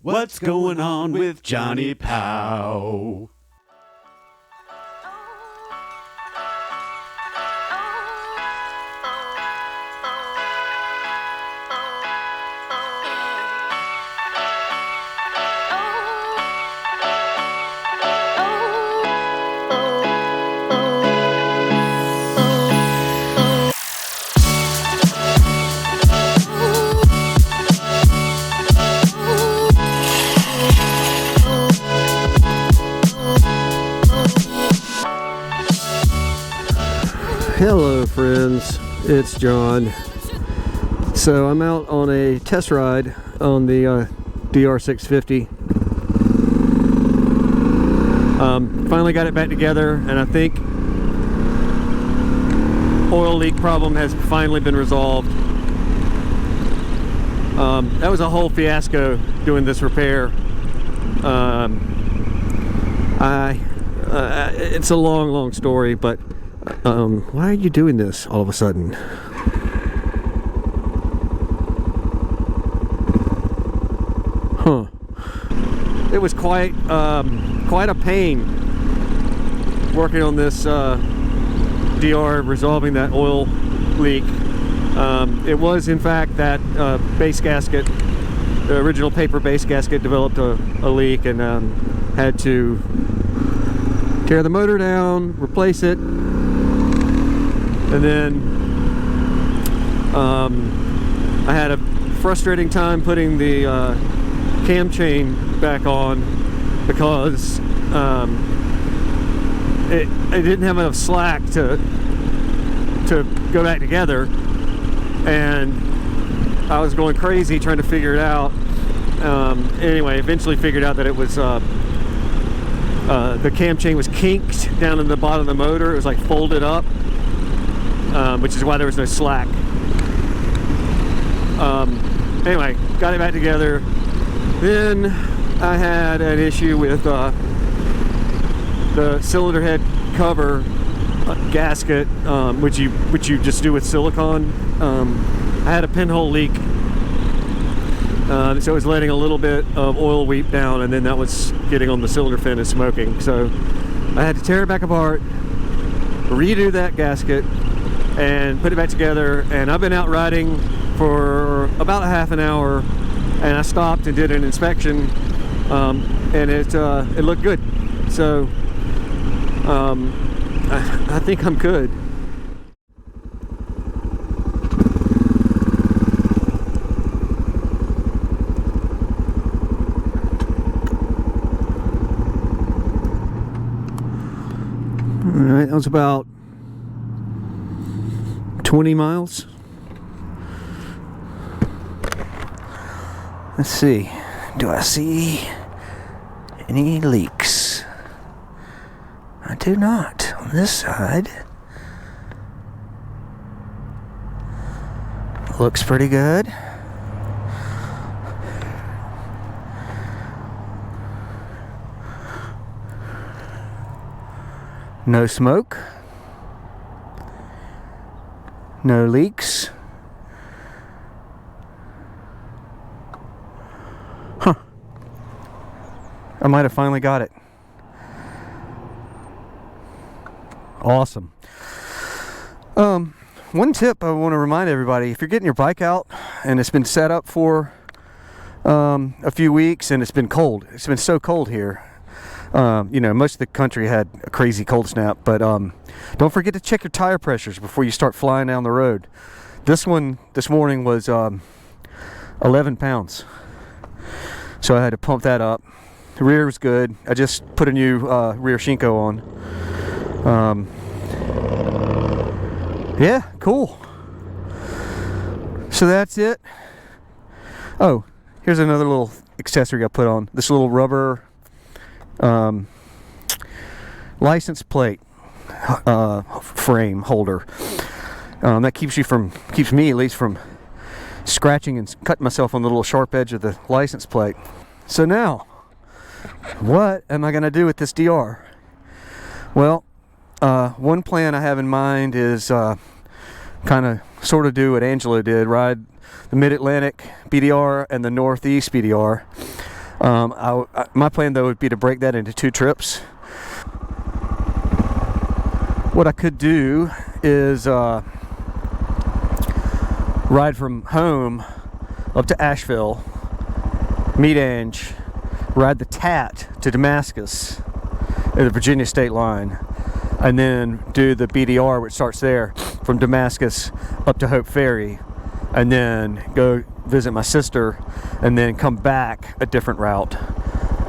What's going on with Johnny Pow? Hello friends, it's John. So I'm out on a test ride on the DR650. Finally got it back together, and I think oil leak problem has finally been resolved. That was a whole fiasco doing this repair. It's a long story, but why are you doing this all of a sudden? Huh. It was quite a pain working on this DR, resolving that oil leak. It was in fact that base gasket, the original paper base gasket, developed a leak, and had to tear the motor down, replace it. And then I had a frustrating time putting the cam chain back on because it didn't have enough slack to go back together, and I was going crazy trying to figure it out. Anyway, eventually figured out that it was the cam chain was kinked down in the bottom of the motor. It was like folded up. Which is why there was no slack. Anyway, got it back together. Then I had an issue with the cylinder head cover gasket, which you just do with silicone. I had a pinhole leak, so it was letting a little bit of oil weep down, and then that was getting on the cylinder fin and smoking. So I had to tear it back apart, redo that gasket, and put it back together. And I've been out riding for about a half an hour, and I stopped and did an inspection, and it looked good. So I think I'm good. All right, that was about 20 miles. Let's see. Do I see any leaks? I do not on this side. Looks pretty good. No smoke. No leaks. Huh. I might have finally got it. Awesome. One tip I want to remind everybody: if you're getting your bike out and it's been set up for a few weeks and it's been cold, it's been so cold here. You know, most of the country had a crazy cold snap, but don't forget to check your tire pressures before you start flying down the road. This one this morning was 11 pounds, so I had to pump that up. The rear was good. I just put a new rear Shinko on. Yeah, cool. So that's it. Oh, here's another little accessory I put on. This little rubber license plate frame holder. That keeps me at least from scratching and cutting myself on the little sharp edge of the license plate. So now, what am I going to do with this DR? Well, one plan I have in mind is kind of sort of do what Angelo did, ride the Mid-Atlantic BDR and the Northeast BDR. My plan though would be to break that into 2 trips. What I could do is ride from home up to Asheville, meet Ange, ride the TAT to Damascus at the Virginia state line, and then do the BDR, which starts there from Damascus up to Hope Ferry, and then go visit my sister, and then come back a different route.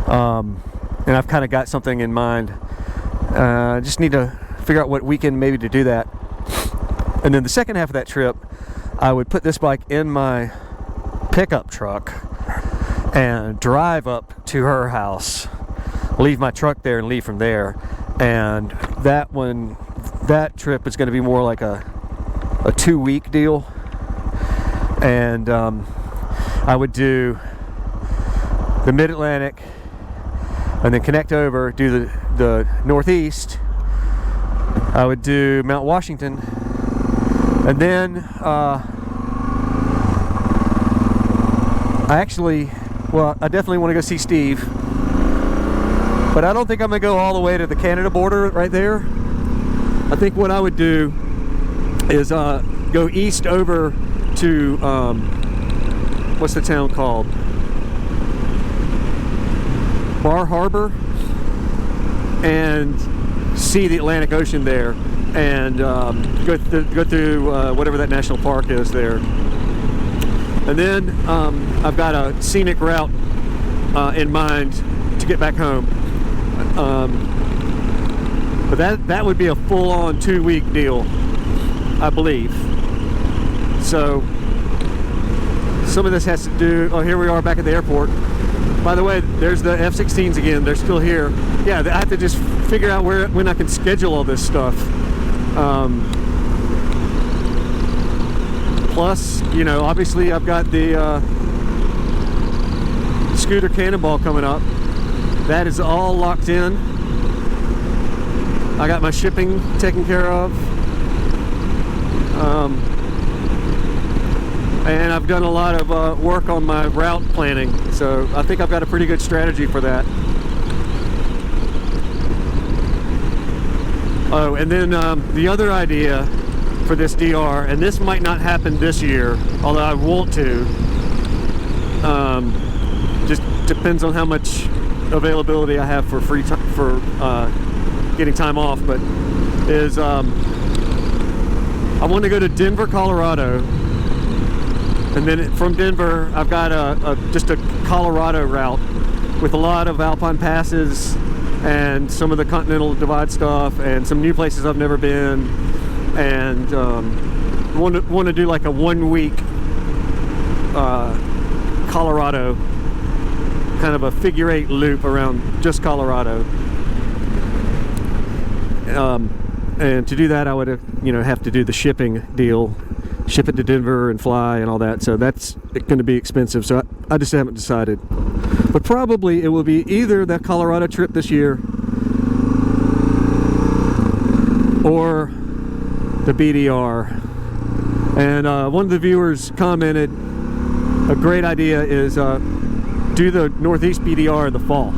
And I've kind of got something in mind. I just need to figure out what weekend maybe to do that. And then the second half of that trip, I would put this bike in my pickup truck and drive up to her house, leave my truck there and leave from there. And that trip is going to be more like a 2-week deal. And I would do the Mid-Atlantic and then connect over, do the Northeast. I would do Mount Washington, and then I definitely want to go see Steve, but I don't think I'm going to go all the way to the Canada border right there. I think what I would do is go east over to, what's the town called? Bar Harbor, and see the Atlantic Ocean there, and go through whatever that national park is there. And then I've got a scenic route in mind to get back home. But that would be a full-on 2-week deal, I believe. So some of this has to do, oh, here we are back at the airport. By the way, there's the F-16s again. They're still here. Yeah, I have to just figure out when I can schedule all this stuff. Plus, you know, obviously I've got the Scooter Cannonball coming up. That is all locked in. I got my shipping taken care of. And I've done a lot of work on my route planning, so I think I've got a pretty good strategy for that. Oh, and then the other idea for this DR, and this might not happen this year, although I want to, just depends on how much availability I have for free time, for getting time off, but is I want to go to Denver, Colorado. And then from Denver, I've got just a Colorado route with a lot of alpine passes and some of the Continental Divide stuff and some new places I've never been. And want to do like a 1-week Colorado, kind of a figure-8 loop around just Colorado. And to do that, I would have to do the shipping deal. Ship it to Denver and fly and all that, so that's going to be expensive, so I just haven't decided. But probably it will be either that Colorado trip this year or the BDR. And one of the viewers commented, a great idea is do the Northeast BDR in the fall,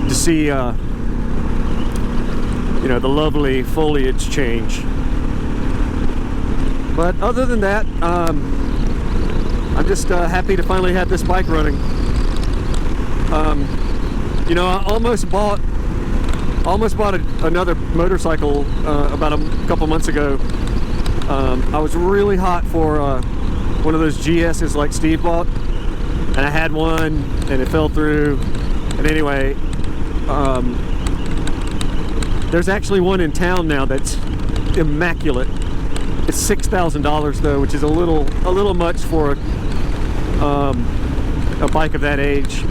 to see the lovely foliage change. But other than that, I'm just happy to finally have this bike running. I almost bought another motorcycle about a couple months ago. I was really hot for one of those GSs like Steve bought, and I had one and it fell through. And anyway, there's actually one in town now that's immaculate. It's $6,000 though, which is a little much for a bike of that age.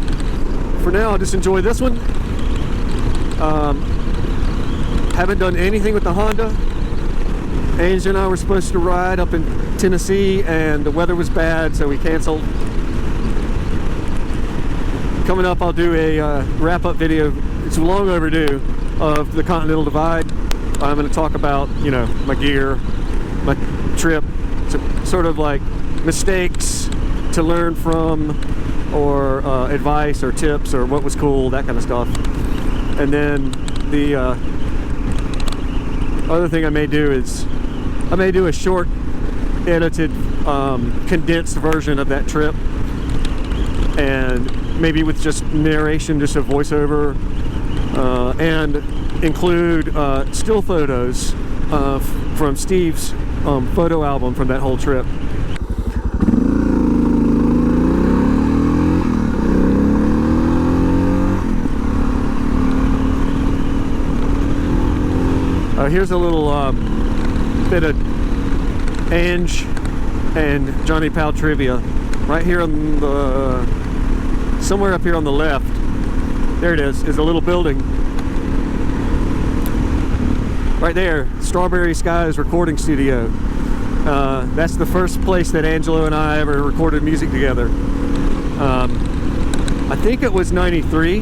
For now, I'll just enjoy this one. Haven't done anything with the Honda. Angel and I were supposed to ride up in Tennessee, and the weather was bad, so we canceled. Coming up, I'll do a wrap-up video. It's long overdue, of the Continental Divide. I'm going to talk about, my gear, my trip, sort of like mistakes, to learn from, or advice or tips or what was cool, that kind of stuff. And then the other thing I may do is I may do a short edited condensed version of that trip, and maybe with just narration, just a voiceover, and include still photos from Steve's photo album from that whole trip. Here's a little bit of Ange and Johnny Powell trivia. Right here on the, somewhere up here on the left, there it is a little building. Right there, Strawberry Skies Recording Studio. That's the first place that Angelo and I ever recorded music together. I think it was 93,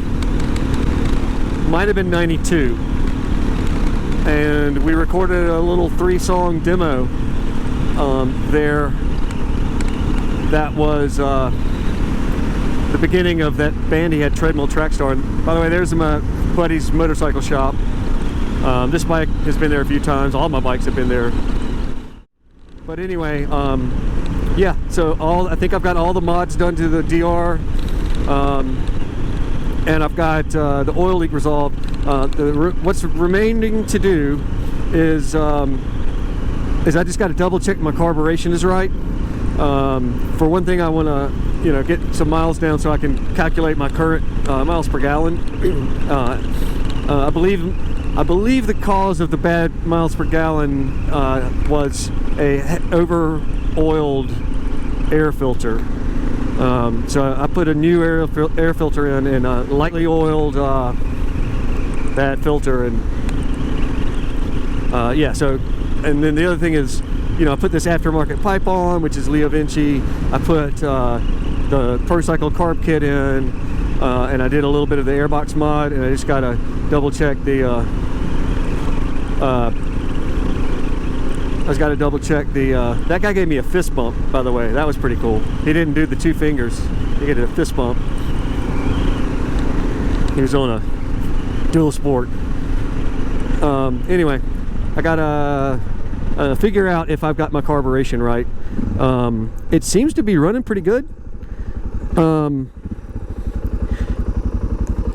might have been 92. And we recorded a little 3-song demo there. That was the beginning of that band he had, Treadmill Trackstar. And by the way, there's my buddy's motorcycle shop. This bike has been there a few times. All my bikes have been there. But anyway, yeah, so I think I've got all the mods done to the DR, and I've got the oil leak resolved. What's remaining to do is I just got to double check my carburation is right. For one thing, I want to get some miles down so I can calculate my current miles per gallon. I believe the cause of the bad miles per gallon was a over-oiled air filter. So I put a new air filter in and lightly oiled that filter, and yeah. So, and then the other thing is, I put this aftermarket pipe on, which is Leo Vinci. I put the ProCycle carb kit in, and I did a little bit of the airbox mod, and I just gotta double check the that guy gave me a fist bump, by the way. That was pretty cool. He didn't do the 2 fingers. He did a fist bump. He was on a dual sport. Anyway, I gotta figure out if I've got my carburation right. It seems to be running pretty good.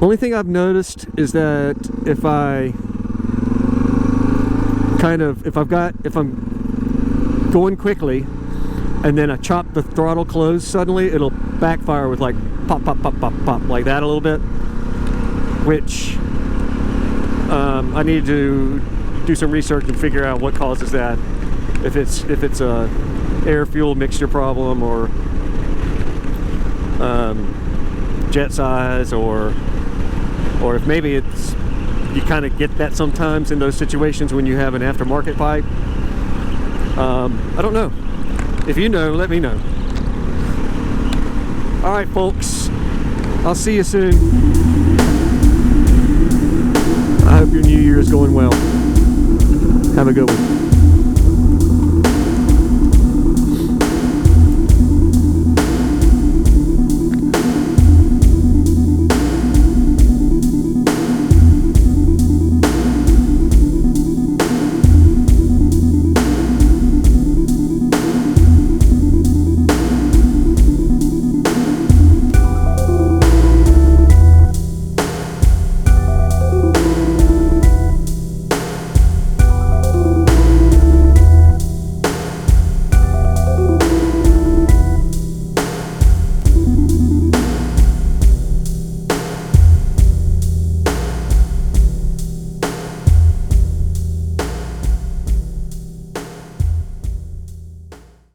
Only thing I've noticed is that if I'm going quickly and then I chop the throttle closed suddenly, it'll backfire with like pop, pop, pop, pop, pop, like that a little bit, which I need to do some research and figure out what causes that. If it's a air fuel mixture problem, or jet size, or if maybe it's, you kind of get that sometimes in those situations when you have an aftermarket pipe. I don't know. If you know, let me know. All right, folks. I'll see you soon. I hope your new year is going well. Have a good one.